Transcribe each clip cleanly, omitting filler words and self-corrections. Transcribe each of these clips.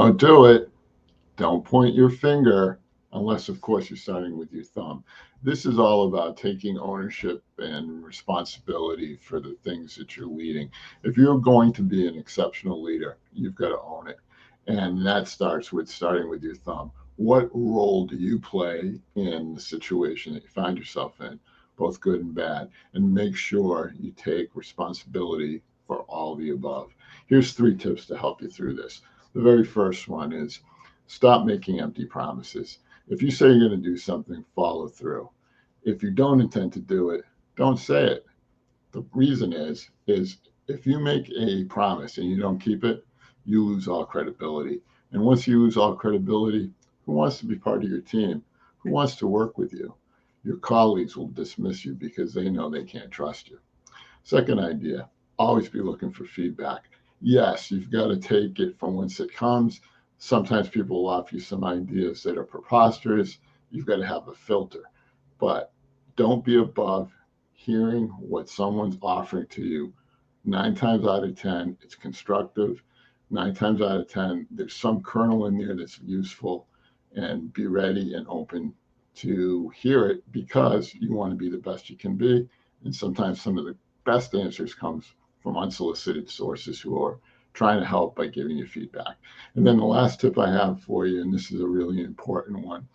don't do it, don't point your finger, unless, of course, you're starting with your thumb. This is all about taking ownership and responsibility for the things that you're leading. If you're going to be an exceptional leader, you've got to own it. And that starts with starting with your thumb. What role do you play in the situation that you find yourself in, both good and bad? And make sure you take responsibility for all the above. Here's 3 tips to help you through this. The very first one is stop making empty promises. If you say you're going to do something, follow through. If you don't intend to do it, don't say it. The reason is if you make a promise and you don't keep it, you lose all credibility. And once you lose all credibility, who wants to be part of your team? Who wants to work with you? Your colleagues will dismiss you because they know they can't trust you. Second idea, always be looking for feedback. Yes, you've got to take it from whence it comes. Sometimes people will offer you some ideas that are preposterous. You've got to have a filter. But don't be above hearing what someone's offering to you. 9 times out of 10, it's constructive. 9 times out of 10, there's some kernel in there that's useful, and be ready and open to hear it because you want to be the best you can be. And sometimes some of the best answers comes from unsolicited sources who are trying to help by giving you feedback. And then the last tip I have for you, and this is a really important one,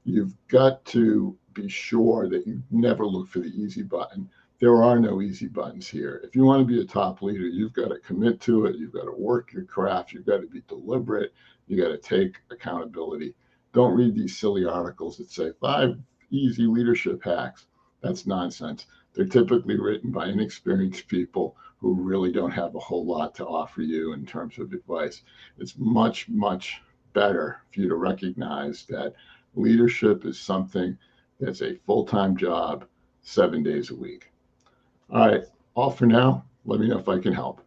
you've got to be sure that you never look for the easy button. There are no easy buttons here. If you want to be a top leader, you've got to commit to it. You've got to work your craft. You've got to be deliberate. You got to take accountability. Don't read these silly articles that say 5 easy leadership hacks. That's nonsense. They're typically written by inexperienced people who really don't have a whole lot to offer you in terms of advice. It's much, much better for you to recognize that leadership is something that's a full-time job, 7 days a week. All right, all for now. Let me know if I can help.